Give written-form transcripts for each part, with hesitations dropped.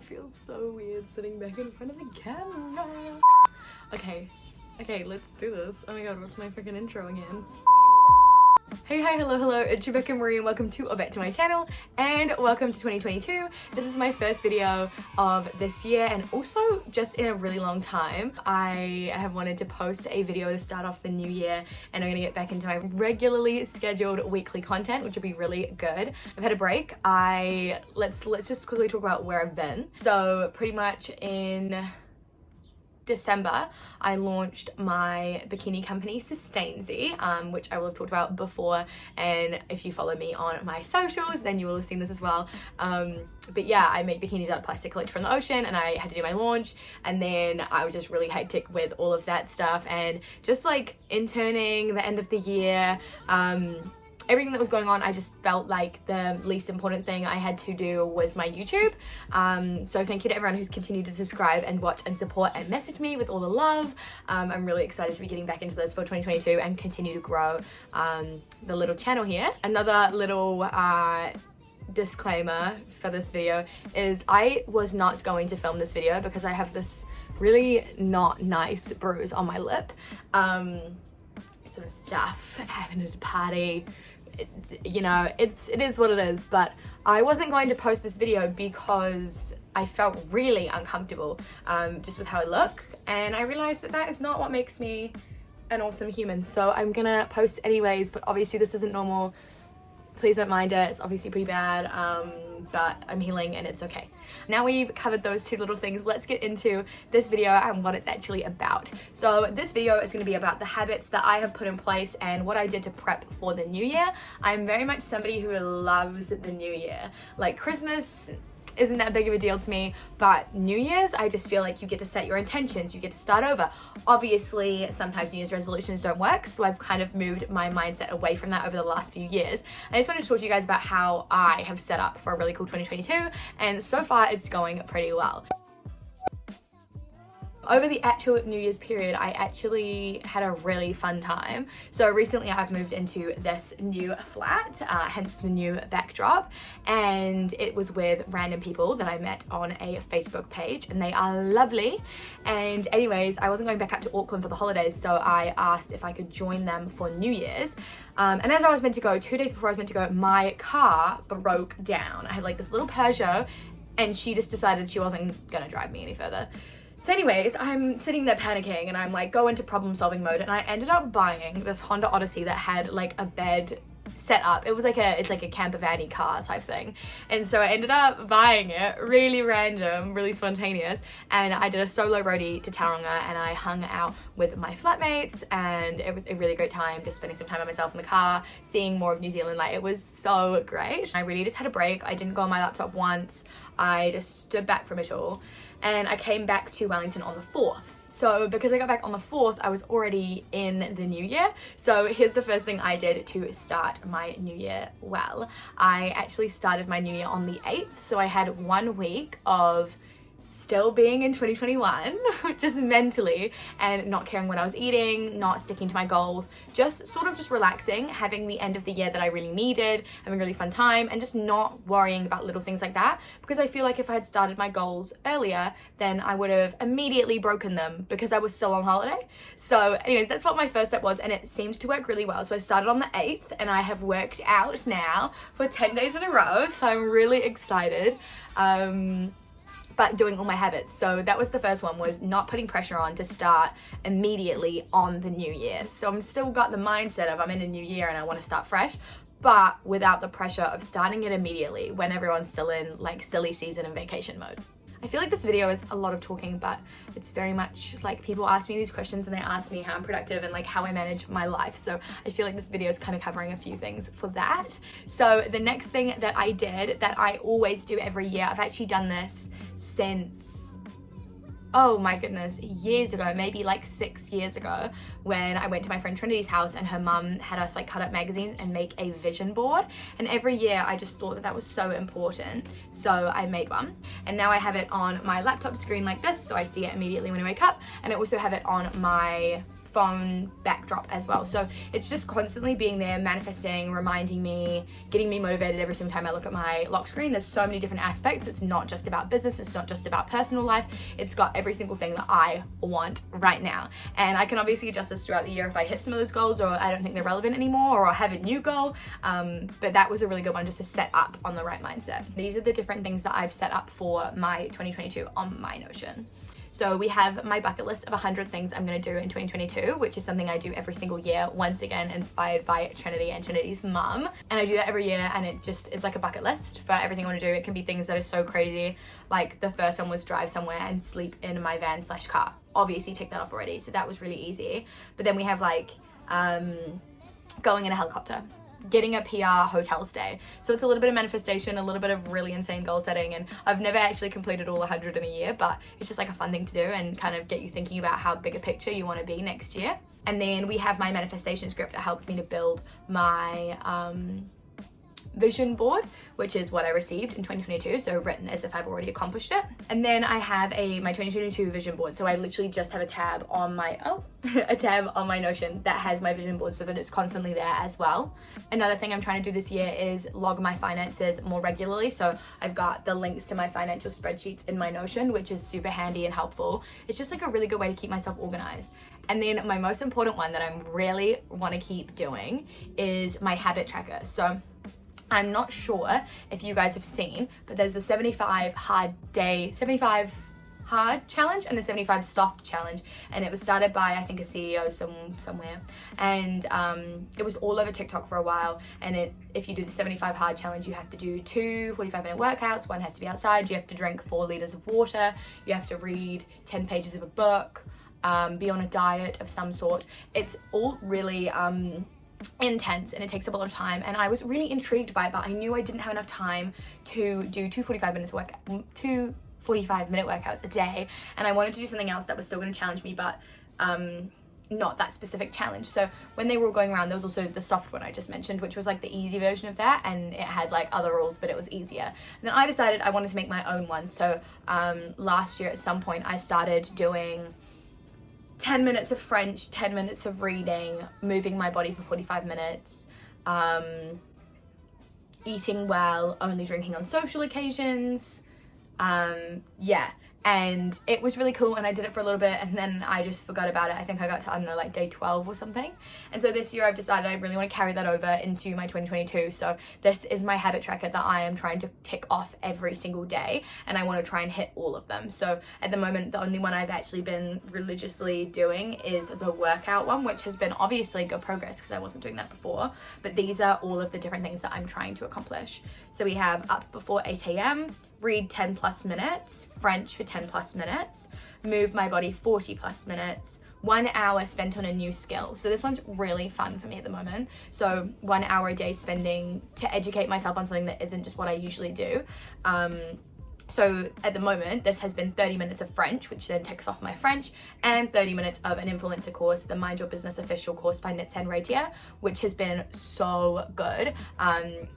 it feels so weird sitting back in front of the camera. Okay, let's do this. Oh my god, what's my freaking intro again? Hey, hi, hello, it's ItsRebeccaMarie and welcome to or back to my channel and welcome to 2022. This is my first video of this year and also just in a really long time. I have wanted to post a video to start off the new year and I'm gonna get back into my regularly scheduled weekly content, which will be really good. I've had a break. Let's just quickly talk about where I've been. So pretty much in December, I launched my bikini company, Sustainzy, which I will have talked about before, and if you follow me on my socials, then you will have seen this as well. But yeah, I make bikinis out of plastic collected from the ocean, and I had to do my launch, and then I was just really hectic with all of that stuff, and just like interning, the end of the year, everything that was going on, I just felt like the least important thing I had to do was my YouTube. So thank you to everyone who's continued to subscribe and watch and support and message me with all the love. I'm really excited to be getting back into this for 2022 and continue to grow the little channel here. Another little disclaimer for this video is I was not going to film this video because I have this really not nice bruise on my lip. Some stuff happened at a party. You know, it is what it is, but I wasn't going to post this video because I felt really uncomfortable just with how I look, and I realized that is not what makes me an awesome human, so I'm gonna post anyways. But obviously this isn't normal, please don't mind it, it's obviously pretty bad, but I'm healing and it's okay. Now we've covered those two little things, let's get into this video and what it's actually about. So this video is going to be about the habits that I have put in place and what I did to prep for the new year. I'm very much somebody who loves the new year. Like Christmas isn't that big of a deal to me, but New Year's, I just feel like you get to set your intentions, you get to start over. Obviously, sometimes New Year's resolutions don't work, so I've kind of moved my mindset away from that over the last few years. I just wanted to talk to you guys about how I have set up for a really cool 2022, and so far it's going pretty well. Over the actual New Year's period, I actually had a really fun time. So recently I've moved into this new flat, hence the new backdrop, and it was with random people that I met on a Facebook page, and they are lovely. And anyways, I wasn't going back up to Auckland for the holidays, so I asked if I could join them for New Year's. And as I was meant to go, 2 days before I was meant to go, my car broke down. I had like this little Peugeot, and she just decided she wasn't gonna drive me any further. So anyways, I'm sitting there panicking and I'm like, go into problem solving mode, and I ended up buying this Honda Odyssey that had like a bed set up. It was like it's like a camper van-y car type thing. And so I ended up buying it, really random, really spontaneous, and I did a solo roadie to Tauranga and I hung out with my flatmates, and it was a really great time just spending some time by myself in the car, seeing more of New Zealand. Like, it was so great. I really just had a break. I didn't go on my laptop once. I just stood back from it all. And I came back to Wellington on the 4th. So because I got back on the 4th, I was already in the new year. So here's the first thing I did to start my new year well. I actually started my new year on the 8th. So I had 1 week of still being in 2021, just mentally, and not caring what I was eating, not sticking to my goals, just sort of just relaxing, having the end of the year that I really needed, having a really fun time, and just not worrying about little things like that, because I feel like if I had started my goals earlier, then I would have immediately broken them because I was still on holiday. So anyways, that's what my first step was, and it seemed to work really well. So I started on the 8th, and I have worked out now for 10 days in a row, so I'm really excited. But doing all my habits. So that was the first one, was not putting pressure on to start immediately on the new year. So I'm still got the mindset of I'm in a new year and I want to start fresh, but without the pressure of starting it immediately when everyone's still in like silly season and vacation mode. I feel like this video is a lot of talking, but it's very much like people ask me these questions and they ask me how I'm productive and like how I manage my life. So I feel like this video is kind of covering a few things for that. So the next thing that I did, that I always do every year, I've actually done this since, oh my goodness, years ago, maybe like 6 years ago, when I went to my friend Trinity's house and her mum had us like cut up magazines and make a vision board. And every year I just thought that was so important. So I made one, and now I have it on my laptop screen like this, so I see it immediately when I wake up. And I also have it on my phone backdrop as well. So it's just constantly being there, manifesting, reminding me, getting me motivated every single time I look at my lock screen. There's so many different aspects. It's not just about business, it's not just about personal life, it's got every single thing that I want right now. And I can obviously adjust this throughout the year if I hit some of those goals, or I don't think they're relevant anymore, or I have a new goal. But that was a really good one, just to set up on the right mindset. These are the different things that I've set up for my 2022 on my Notion. So we have my bucket list of 100 things I'm going to do in 2022, which is something I do every single year, once again inspired by Trinity and Trinity's mum. And I do that every year, and it just is like a bucket list for everything I want to do. It can be things that are so crazy, like the first one was drive somewhere and sleep in my van/car. Obviously tick that off already, so that was really easy. But then we have like going in a helicopter, getting a PR hotel stay. So it's a little bit of manifestation, a little bit of really insane goal setting, and I've never actually completed all 100 in a year, but it's just like a fun thing to do and kind of get you thinking about how big a picture you want to be next year. And then we have my manifestation script that helped me to build my vision board, which is what I received in 2022, so written as if I've already accomplished it. And then I have my 2022 vision board, so I literally just have a tab on my a tab on my Notion that has my vision board, so that it's constantly there as well. Another thing I'm trying to do this year is log my finances more regularly, so I've got the links to my financial spreadsheets in my Notion, which is super handy and helpful. It's just like a really good way to keep myself organized. And then my most important one that I really want to keep doing is my habit tracker. So I'm not sure if you guys have seen, but there's the 75 hard challenge and the 75 soft challenge, and it was started by I think a CEO somewhere, and it was all over TikTok for a while. And if you do the 75 hard challenge, you have to do 2 45-minute workouts, one has to be outside, you have to drink 4 liters of water, you have to read 10 pages of a book, be on a diet of some sort. It's all really intense, and it takes up a lot of time, and I was really intrigued by it, but I knew I didn't have enough time to do 2 45-minute workouts a day, and I wanted to do something else that was still going to challenge me, but not that specific challenge. So when they were all going around, there was also the soft one I just mentioned, which was like the easy version of that, and it had like other rules, but it was easier. And then I decided I wanted to make my own one. So last year at some point I started doing 10 minutes of French, 10 minutes of reading, moving my body for 45 minutes, eating well, only drinking on social occasions. And it was really cool, and I did it for a little bit, and then I just forgot about it. I think I got to, I don't know, like day 12 or something. And so this year I've decided I really want to carry that over into my 2022. So this is my habit tracker that I am trying to tick off every single day, and I want to try and hit all of them. So at the moment, the only one I've actually been religiously doing is the workout one, which has been obviously good progress because I wasn't doing that before. But these are all of the different things that I'm trying to accomplish. So we have up before 8 a.m, read 10 plus minutes, French for 10 plus minutes, move my body 40 plus minutes, 1 hour spent on a new skill. So this one's really fun for me at the moment. So 1 hour a day spending to educate myself on something that isn't just what I usually do. So at the moment, this has been 30 minutes of French, which then ticks off my French, and 30 minutes of an influencer course, the Mind Your Business official course by Nitsan Ratia, which has been so good.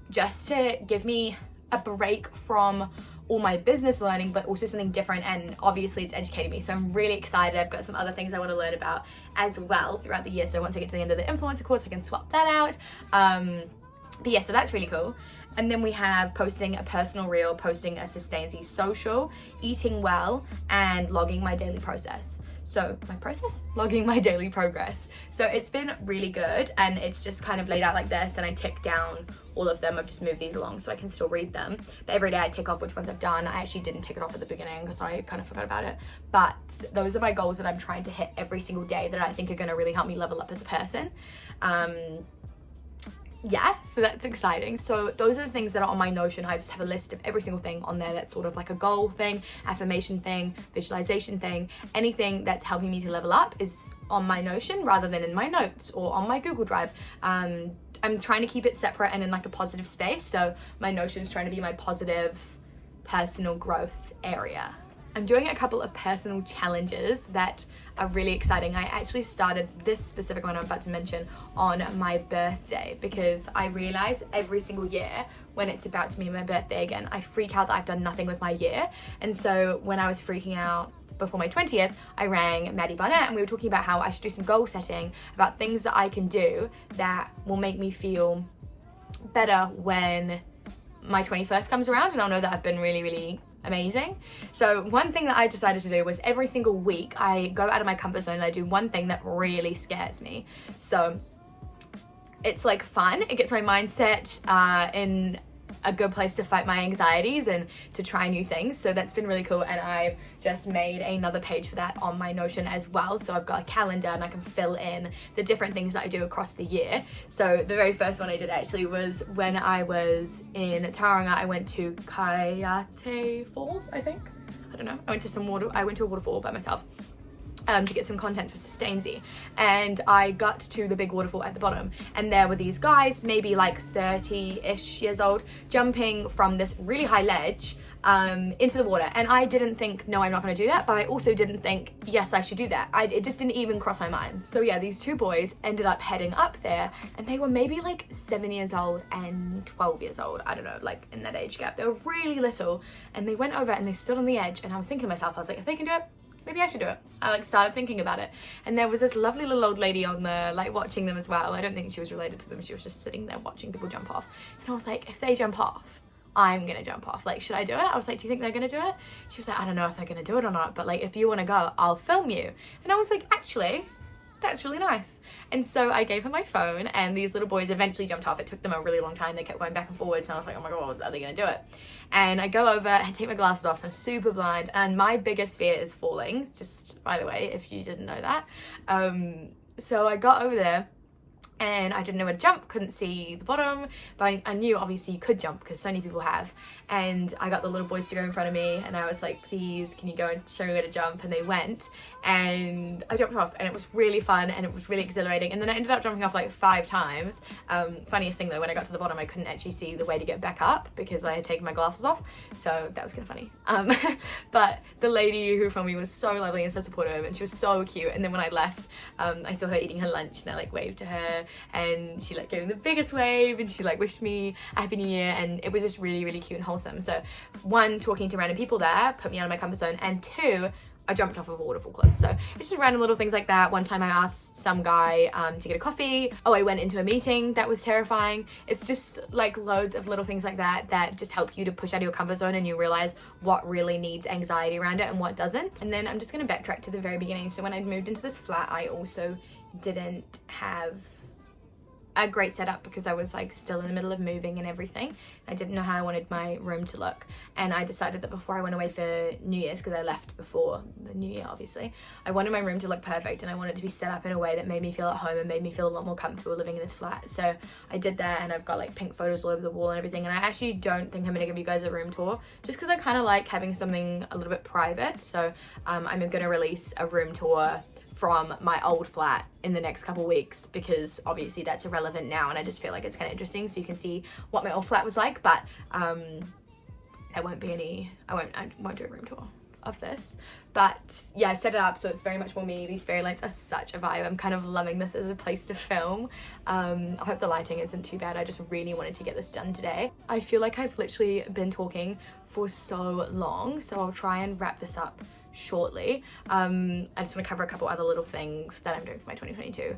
Just to give me a break from all my business learning, but also something different, and obviously it's educating me, so I'm really excited. I've got some other things I want to learn about as well throughout the year, so once I get to the end of the influencer course I can swap that out. But yeah, so that's really cool. And then we have posting a personal reel, posting a Sustainzy social, eating well, and logging my daily process. So logging my daily progress. So it's been really good, and it's just kind of laid out like this, and I tick down all of them. I've just moved these along so I can still read them. But every day I tick off which ones I've done. I actually didn't tick it off at the beginning because I kind of forgot about it. But those are my goals that I'm trying to hit every single day that I think are going to really help me level up as a person. Yeah, so that's exciting. So those are the things that are on my Notion. I just have a list of every single thing on there that's sort of like a goal thing, affirmation thing, visualization thing. Anything that's helping me to level up is on my Notion rather than in my notes or on my Google Drive. I'm trying to keep it separate and in like a positive space. So my Notion is trying to be my positive personal growth area. I'm doing a couple of personal challenges that are really exciting. I actually started this specific one I'm about to mention on my birthday because I realize every single year when it's about to be my birthday again, I freak out that I've done nothing with my year. And so when I was freaking out before my 20th, I rang Maddie Barnett and we were talking about how I should do some goal setting, about things that I can do that will make me feel better when my 21st comes around, and I'll know that I've been really, really amazing. So one thing that I decided to do was every single week I go out of my comfort zone and I do one thing that really scares me. So it's like fun, it gets my mindset in a good place to fight my anxieties and to try new things. So that's been really cool, and I've just made another page for that on my Notion as well. So I've got a calendar and I can fill in the different things that I do across the year. So the very first one I did actually was when I was in Tauranga. I went to Kaale Falls, I think. I don't know. I went to a waterfall by myself. To get some content for Sustainzy, and I got to the big waterfall at the bottom, and there were these guys, maybe like 30-ish years old, jumping from this really high ledge into the water, and I didn't think, no, I'm not going to do that, but I also didn't think, yes, I should do that. It just didn't even cross my mind. So yeah, these two boys ended up heading up there, and they were maybe like 7 years old and 12 years old, I don't know, like in that age gap. They were really little, and they went over and they stood on the edge, and I was thinking to myself, I was like, if they can do it, maybe I should do it. I like started thinking about it, and there was this lovely little old lady on the like watching them as well. I don't think she was related to them, she was just sitting there watching people jump off, and I was like, if they jump off, I'm gonna jump off. Like, should I do it? I was like, do you think they're gonna do it? She was like, I don't know if they're gonna do it or not, but like, if you want to go, I'll film you. And I was like, actually, that's really nice. And so I gave her my phone, and these little boys eventually jumped off. It took them a really long time. They kept going back and forwards, and I was like, oh my god, are they gonna do it? And I go over and take my glasses off, so I'm super blind, and my biggest fear is falling, just by the way, if you didn't know that. So I got over there, and I didn't know where to jump, couldn't see the bottom, but I knew obviously you could jump because so many people have. And I got the little boys to go in front of me, and I was like, please, can you go and show me where to jump? And they went, and I jumped off, and it was really fun, and it was really exhilarating. And then I ended up jumping off like 5 times. Funniest thing though, when I got to the bottom, I couldn't actually see the way to get back up because I had taken my glasses off, so that was kind of funny. But the lady who filmed me was so lovely and so supportive, and she was so cute. And then when I left, I saw her eating her lunch, and I like waved to her, and she like gave me the biggest wave, and she like wished me a happy new year, and it was just really, really cute and wholesome. So one, talking to random people there put me out of my comfort zone, and 2, I jumped off of a waterfall cliff. So it's just random little things like that. One time I asked some guy to get a coffee. Oh, I went into a meeting that was terrifying. It's just like loads of little things like that that just help you to push out of your comfort zone, and you realize what really needs anxiety around it and what doesn't. And then I'm just gonna backtrack to the very beginning. So when I moved into this flat, I also didn't have a great setup because I was like still in the middle of moving and everything. I didn't know how I wanted my room to look, and I decided that before I went away for New Year's, because I left before the New Year obviously, I wanted my room to look perfect, and I wanted it to be set up in a way that made me feel at home and made me feel a lot more comfortable living in this flat. So I did that, and I've got like pink photos all over the wall and everything, and I actually don't think I'm gonna give you guys a room tour just because I kind of like having something a little bit private. So I'm gonna release a room tour from my old flat in the next couple weeks, because obviously that's irrelevant now, and I just feel like it's kind of interesting so you can see what my old flat was like. But I won't do a room tour of this. But yeah, I set it up so it's very much more me. These fairy lights are such a vibe. I'm kind of loving this as a place to film. I hope the lighting isn't too bad. I just really wanted to get this done today. I feel like I've literally been talking for so long, so I'll try and wrap this up shortly. I just want to cover a couple other little things that I'm doing for my 2022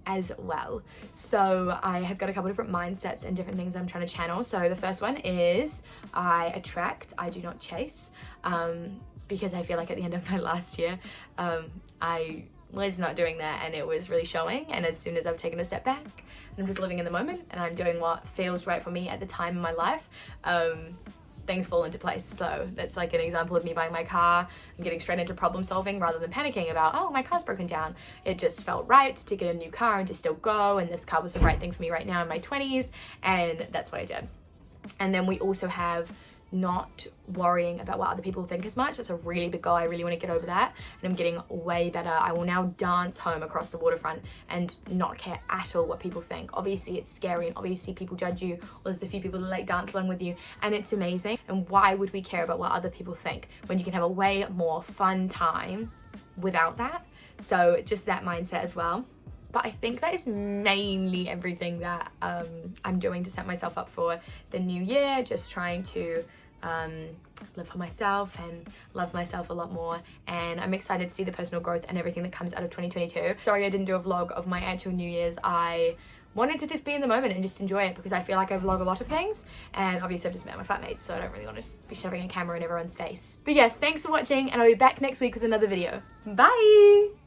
as well. So I have got a couple different mindsets and different things I'm trying to channel. So the first one is I attract, I do not chase, because I feel like at the end of my last year I was not doing that, and it was really showing. And as soon as I've taken a step back and I'm just living in the moment and I'm doing what feels right for me at the time in my life, things fall into place. So that's like an example of me buying my car and getting straight into problem solving rather than panicking about, oh, my car's broken down. It just felt right to get a new car and to still go, and this car was the right thing for me right now in my 20s, and that's what I did. And then we also have not worrying about what other people think as much. That's a really big goal. I really want to get over that, and I'm getting way better. I will now dance home across the waterfront and not care at all what people think. Obviously it's scary, and obviously people judge you, or there's a few people that like dance along with you, and it's amazing. And why would we care about what other people think when you can have a way more fun time without that? So just that mindset as well. But I think that is mainly everything that I'm doing to set myself up for the new year. Just trying to live for myself and love myself a lot more, and I'm excited to see the personal growth and everything that comes out of 2022. Sorry I didn't do a vlog of my actual New Year's. I wanted to just be in the moment and just enjoy it, because I feel like I vlog a lot of things, and obviously I've just met my flatmates, so I don't really want to be shoving a camera in everyone's face. But yeah, thanks for watching, and I'll be back next week with another video. Bye!